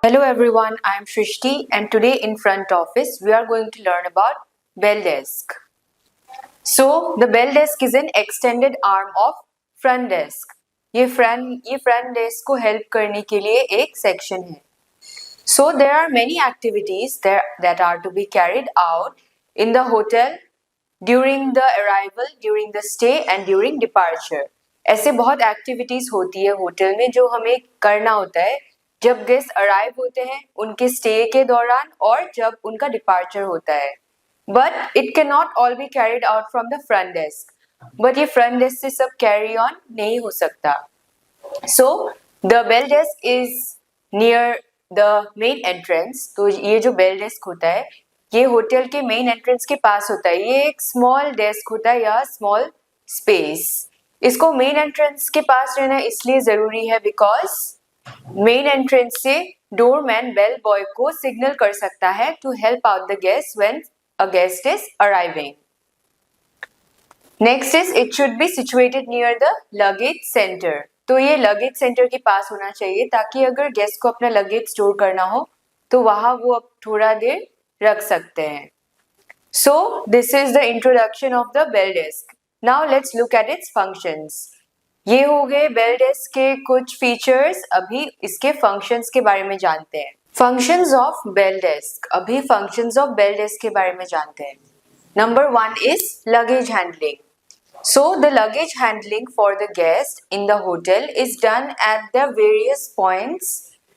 Hello everyone, I am Shrishti and today in front office we are going to learn about bell desk. So the bell desk is an extended arm of front desk. ये front desk को help करने के लिए एक section है. So there are many activities that are to be carried out in the hotel during the arrival, during the stay and during departure. ऐसे बहुत activities होती है होटल में जो हमें करना होता है जब गेस्ट अराइव होते हैं, उनके स्टे के दौरान और जब उनका डिपार्चर होता है. But it can not all be carried out from the front desk. बट ये फ्रंट डेस्क से सब कैरी ऑन नहीं हो सकता. So the bell desk is near the main entrance. तो ये जो बेल डेस्क होता है ये होटल के मेन एंट्रेंस के पास होता है. ये एक स्मॉल डेस्क होता है या स्मॉल स्पेस. इसको मेन एंट्रेंस के पास रहना इसलिए जरूरी है बिकॉज मेन एंट्रेंस से डोरमैन बेल बॉय को सिग्नल कर सकता है to help out the guest when a guest is arriving. Next is it should be situated near the luggage centre. तो ये लगेज सेंटर के पास होना चाहिए ताकि अगर गेस्ट को अपना लगेज स्टोर करना हो तो वहां वो अब थोड़ा देर रख सकते हैं. So this is the introduction of the bell desk. Now let's look at its functions. ये हो गए बेल डेस्क के कुछ फीचर्स. अभी इसके फंक्शंस के बारे में जानते हैं. Functions of bell desk. अभी फंक्शंस ऑफ बेल डेस्क के बारे में जानते हैं. Number 1 is luggage handling. So the luggage handling for the guest in the hotel is done at the various points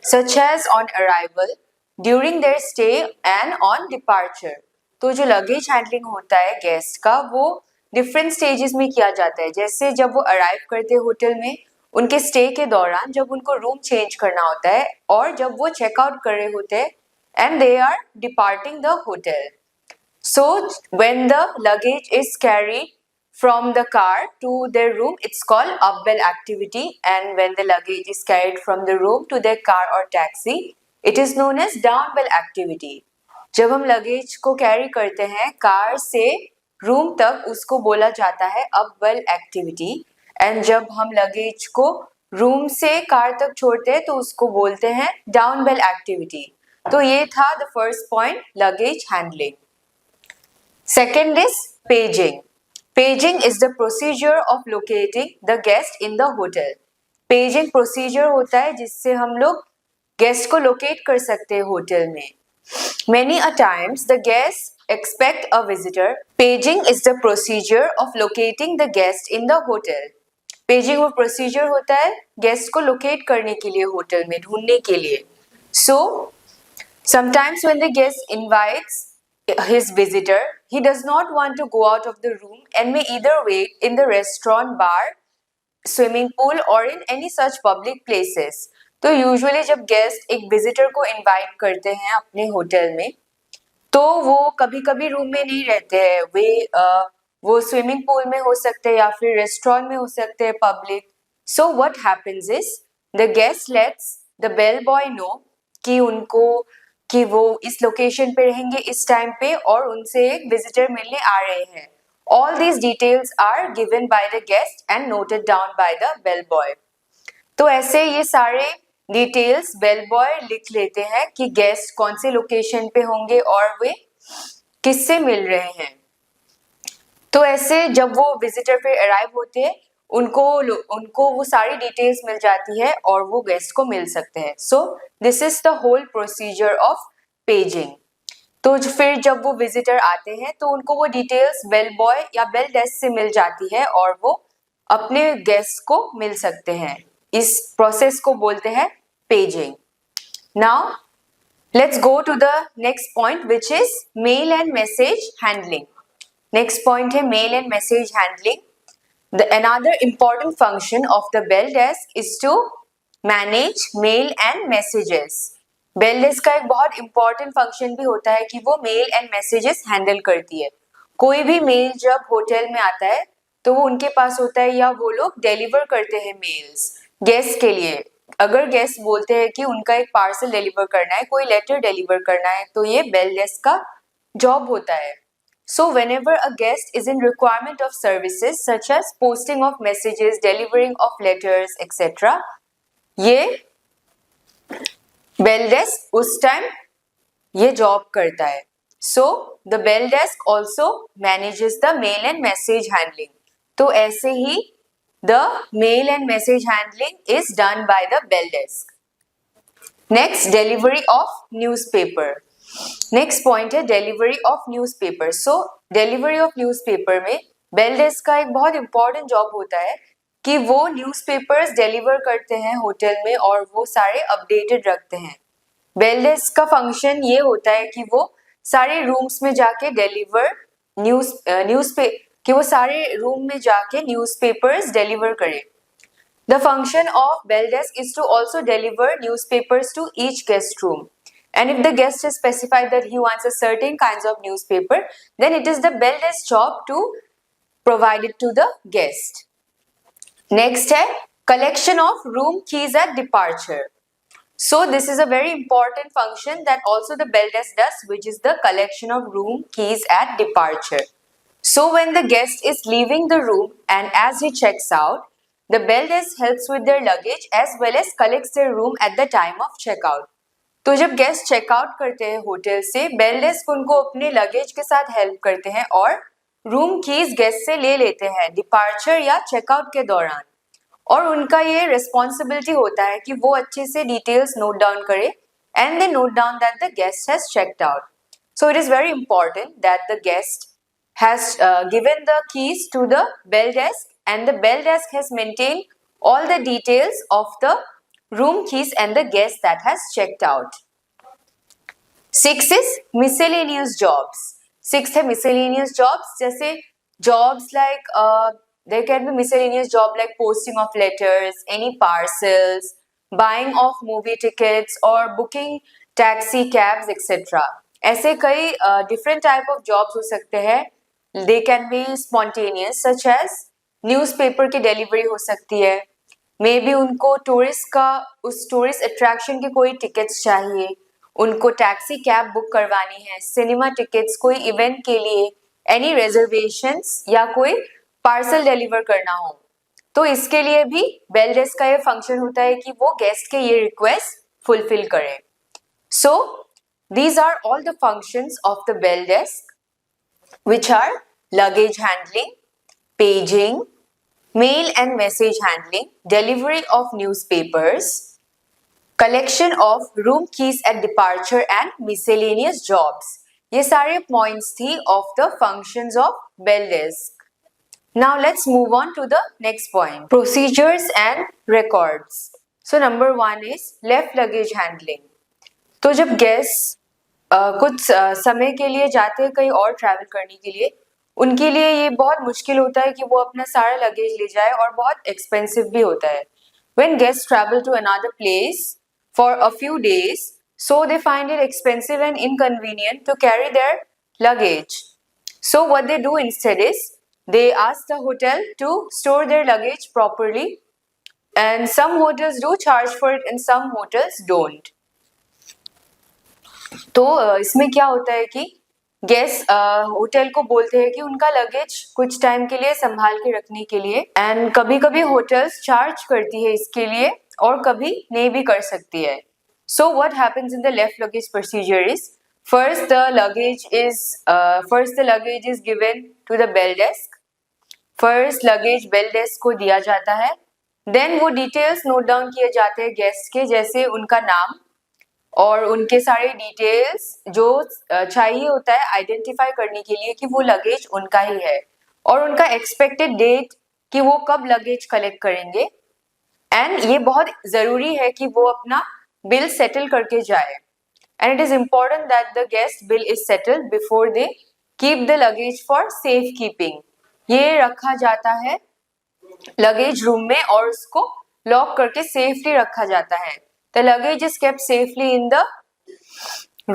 such as on arrival, during their stay and on departure. तो जो luggage handling होता है guest का वो different stages में किया जाता है. जैसे जब वो अराइव करते हैं होटल में, उनके स्टे के दौरान जब उनको रूम चेंज करना होता है और जब वो चेकआउट कर रहे होते हैं and they are departing the hotel. So when the luggage is carried from the car to their room, it's called up bell activity, and when the luggage is carried from the room to their car or taxi, it is known as down bell activity. जब हम luggage को carry करते हैं car से room तक उसको बोला जाता है अप बेल एक्टिविटी, एंड जब हम लगेज को रूम से कार तक छोड़ते हैं तो उसको बोलते हैं डाउन बेल एक्टिविटी. तो ये था the first point, luggage handling. Second is paging. Paging is the procedure of locating the guest in the hotel. Paging procedure होता है जिससे हम लोग गेस्ट को लोकेट कर सकते हैं होटल में. Many a times the guests expect a visitor. Paging is the procedure of locating the guest in the hotel. Paging वो procedure होता है गेस्ट को लोकेट करने के लिए होटल में, ढूंढने के लिए. So sometimes when the guest invites his visitor, he does not want to go out of the room and may either wait in the restaurant, bar, swimming pool or in any such public places. तो usually जब guest एक visitor को invite करते हैं अपने hotel में तो वो कभी कभी रूम में नहीं रहते हैं. वो स्विमिंग पूल में हो सकते हैं या फिर रेस्टोरेंट में हो सकते हैं public. So what happens is the guest lets the bell boy know कि वो इस लोकेशन पे रहेंगे इस टाइम पे और उनसे एक विजिटर मिलने आ रहे हैं. All these details are given by the guest and noted down by the bell boy. तो ऐसे ये सारे डिटेल्स बेल बॉय लिख लेते हैं कि गेस्ट कौन से लोकेशन पे होंगे और वे किससे मिल रहे हैं. तो ऐसे जब वो विजिटर पे अराइव होते हैं उनको वो सारी डिटेल्स मिल जाती है और वो गेस्ट को मिल सकते हैं. So this is the whole procedure of paging. तो फिर जब वो विजिटर आते हैं तो उनको वो डिटेल्स बेल बॉय या बेल डेस्क से मिल जाती है और वो अपने गेस्ट को मिल सकते हैं. इस प्रोसेस को बोलते हैं paging. Now let's go to the next point which is mail and message handling. Next point है mail and message handling. Another important function of the bell desk is to manage mail and messages. Bell desk का एक बहुत important function भी होता है कि वो male and messages handle करती है. कोई भी मेल जब होटल में आता है तो वो उनके पास होता है या वो लोग डिलीवर करते हैं मेल्स गेस्ट के लिए. अगर गेस्ट बोलते हैं कि उनका एक पार्सल डिलीवर करना है, कोई लेटर डिलीवर करना है, तो ये बेल डेस्क का जॉब होता है. So whenever a guest is in requirement of services such as posting of messages, delivering of letters, etc., ये बेल डेस्क उस टाइम ये जॉब करता है. So the bell desk also manages the mail and message handling. तो ऐसे ही the mail and message handling is done by the bell desk. Next, delivery of newspaper. Next point है delivery of newspaper. So delivery of newspaper में bell desk का एक बहुत important job होता है कि वो न्यूज़पेपर्स डिलीवर करते हैं होटल में और वो सारे अपडेटेड रखते हैं. बेल डेस्क का फंक्शन ये होता है कि वो सारे रूम्स में जाके डिलीवर कि वो सारे रूम में जाके न्यूज़पेपर्स डिलीवर करे. The function of bell desk is to also deliver newspapers to each guest room. And if the guest has specified that he wants a certain kinds of newspaper, then it is the bell desk job to provide it to the guest. Next है collection of room keys at departure. So this is a very important function that also the bell desk does, which is the collection of room keys at departure. So when the guest is leaving the room and as he checks out, the bell desk helps with their luggage as well as collects their room at the time of checkout. तो जब guest checkout करते हैं hotel से, bell desk उनको अपने luggage के साथ help करते हैं और रूम कीज गेस्ट से ले लेते हैं डिपार्चर या चेकआउट के दौरान. और उनका ये रिस्पॉन्सिबिलिटी होता है कि वो अच्छे से डिटेल्स नोट डाउन करे and they note down that the guest has checked out. So it is very important that the guest has given the keys to the bell desk and the bell desk has maintained all the details of the room keys and the guest that has checked out. 6 is miscellaneous jobs. 6 है miscellaneous jobs. जैसे jobs like there can be miscellaneous job like posting of letters, any parcels, buying of movie tickets or booking taxi cabs etc. ऐसे कई different type of jobs हो सकते हैं. They can be spontaneous such as newspaper की delivery हो सकती है. May be उनको टूरिस्ट का उस टूरिस्ट अट्रैक्शन के कोई टिकट्स चाहिए, उनको टैक्सी कैब बुक करवानी है, सिनेमा टिकट्स, कोई इवेंट के लिए एनी रिजर्वेशंस या कोई पार्सल डिलीवर करना हो. तो इसके लिए भी बेल डेस्क का ये फंक्शन होता है कि वो गेस्ट के ये रिक्वेस्ट फुलफिल करें. So these are all the functions of the bell desk which are luggage handling, paging, mail and message handling, delivery of newspapers, collection of room keys at departure and miscellaneous jobs. ये सारे points थी of the functions of bell desk. Now let's move on to the next point. Procedures and records. So number 1 is left luggage handling. तो जब guests कुछ समय के लिए जाते हैं कहीं और ट्रैवल करने के लिए, उनके लिए ये बहुत मुश्किल होता है कि वो अपना सारा लगेज ले जाए और बहुत एक्सपेंसिव भी होता है. When guests travel to another place for a few days, so they find it expensive and inconvenient to carry their luggage. So what they do instead is they ask the hotel to store their luggage properly, and some hotels do charge for it and some hotels don't. तो इसमें क्या होता है कि guest hotel को बोलते हैं कि उनका लगेज कुछ टाइम के लिए संभाल के रखने के लिए, एंड कभी कभी होटल्स चार्ज करती है इसके लिए और कभी नहीं भी कर सकती है. So what happens in the left luggage procedure is first the luggage is given to the bell desk. First luggage bell desk को दिया जाता है. देन वो डिटेल्स नोट डाउन किए जाते हैं गेस्ट के, जैसे उनका नाम और उनके सारे डिटेल्स जो चाहिए होता है आइडेंटिफाई करने के लिए कि वो लगेज उनका ही है, और उनका एक्सपेक्टेड डेट कि वो कब लगेज कलेक्ट करेंगे. एंड ये बहुत जरूरी है कि वो अपना बिल सेटल करके जाए, and it is important that the guest bill is settled before they keep the luggage for safe keeping. ये रखा जाता है लगेज रूम में और उसको लॉक करके सेफली रखा जाता है. The luggage is kept safely in the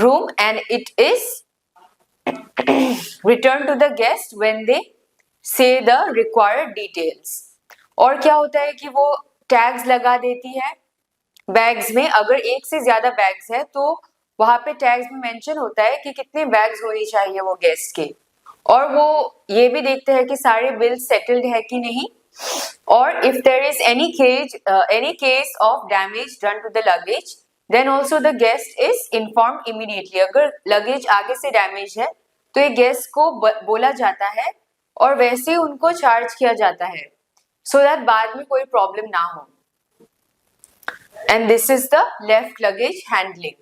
room and it is returned to the guest when they say the required details. और क्या होता है कि वो टैग्स लगा देती है बैग्स में. अगर एक से ज्यादा बैग्स है तो वहां पे टैग्स में मेंशन होता है कि कितने बैग्स होनी चाहिए वो गेस्ट के, और वो ये भी देखते हैं कि सारे बिल सेटल्ड है कि नहीं, or if there is any case of damage done to the luggage, then also the guest is inform immediately. अगर लगेज आगे से डैमेज है तो ये गेस्ट को बोला जाता है और वैसे ही उनको चार्ज किया जाता है सो दैट बाद में कोई प्रॉब्लम ना हो। And this is the left luggage handling.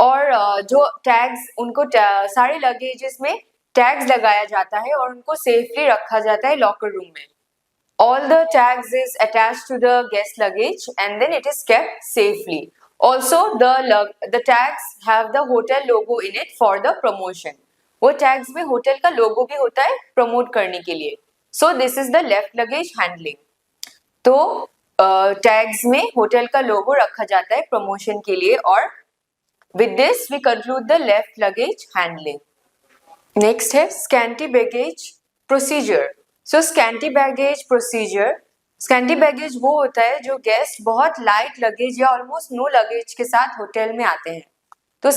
और जो टैग्स, उनको सारे लगेजेस में टैग्स लगाया जाता है और उनको सेफली रखा जाता है लॉकर रूम में। All the tags is attached to the guest luggage and then it is kept safely. Also, the tags have the hotel logo in it for the promotion. वो tags में hotel का लोगो भी होता है promote करने के लिए। So this is the left luggage handling. तो टैग्स में होटल का लोगो रखा जाता है प्रमोशन के लिए। और with this we conclude the left luggage handling. Next है scanty baggage procedure. So scanty baggage procedure, scanty baggage वो होता है जो गेस्ट बहुत लाइट लगेज या ऑलमोस्ट नो लगेज के साथ होटल में आते हैं। तो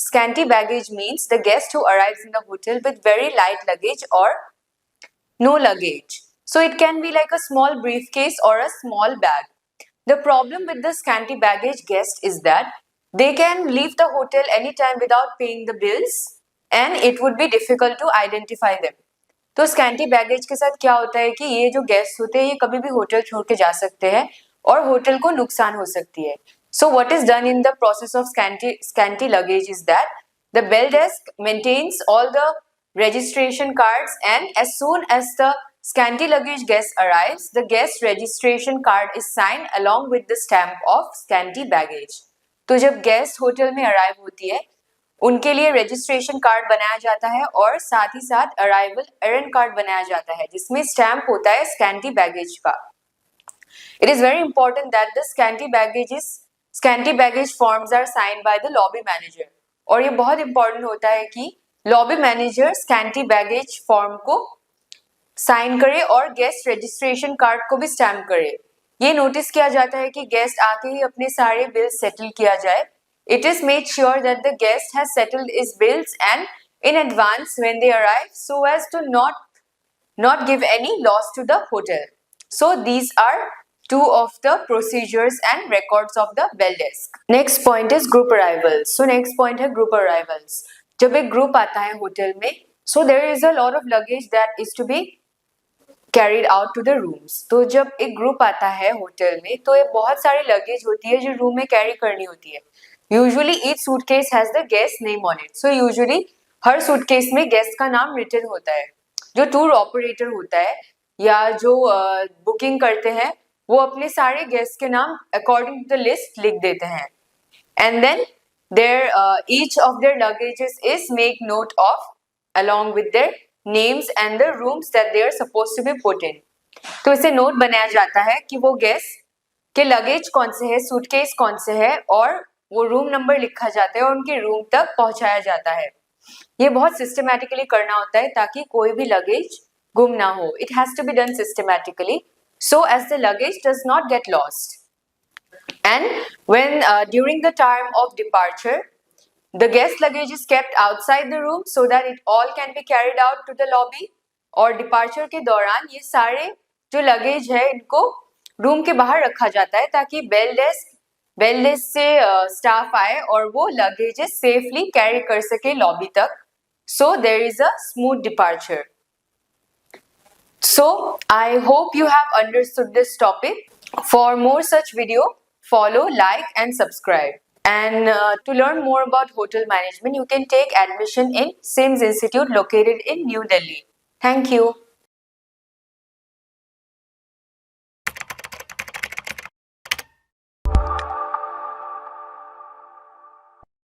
scanty baggage means the guest who arrives in the hotel with very light luggage or no luggage. So it can be like a small briefcase or a small bag. The problem with the scanty baggage guest is that they can leave the hotel anytime without paying the bills and it would be difficult to identify them. तो scanty baggage के साथ क्या होता है कि ये जो guest होते हैं ये कभी भी होटल छोड़ के जा सकते हैं और होटल को नुकसान हो सकती है। So what is done in the process of scanty luggage is that the bell desk maintains all the registration cards and as soon as the scanty luggage guest arrives, the guest registration card is signed along with the stamp of scanty baggage. तो जब guest hotel में arrive होती है उनके लिए registration card बनाया जाता है और साथ ही साथ अराइवल एरेंड कार्ड बनाया जाता है जिसमें स्टैम्प होता है स्कैंटी बैगेज का। It is very important that the scanty baggage forms are signed by the lobby manager. और ये बहुत इंपॉर्टेंट होता है कि lobby manager scanty baggage form को साइन करे और गेस्ट रजिस्ट्रेशन कार्ड को भी स्टैम्प करे। ये नोटिस किया जाता है कि गेस्ट आके ही अपने सारे बिल सेटल किया जाए। It is made sure that the guest has settled his bills and in advance when they arrive so as to not give any loss to the hotel. So these are two of the procedures and records of the bell desk. Next point is group arrivals. So next point है group arrivals. जब एक group आता है hotel में, so there is a lot of luggage that is to be carried out to the rooms. तो जब एक group आता है होटल में तो ये बहुत सारी luggage होती है जो रूम में कैरी करनी होती है। Usually each suitcase has the guest name on it. So usually her suitcase में guest का नाम written होता है। जो tour operator होता है या जो booking करते हैं वो अपने सारे guest के नाम according to the list लिख देते हैं। And then each of their luggages is make note of along with their names and the rooms that they are supposed to be put in. तो इसे नोट बनाया जाता है कि वो गेस्ट के लगेज कौन से है, सूटकेस कौन से है और वो रूम नंबर लिखा जाता है और उनके रूम तक पहुंचाया जाता है। ये बहुत सिस्टमैटिकली करना होता है ताकि कोई भी लगेज गुम ना हो। It has to be done systematically so as the luggage does not get lost. And when during the time of departure, the guest luggage is kept outside the room so that it all can be carried out to the lobby. और departure के दौरान ये सारे जो luggage है इनको room के बाहर रखा जाता है ताकि बेल डेस्क से स्टाफ आए और वो लगेजेस सेफली कैरी कर सके लॉबी तक। So there is a smooth departure. So I hope you have understood this topic. For more such video, follow, like and subscribe. And to learn more about hotel management, you can take admission in Sims Institute located in New Delhi. Thank you.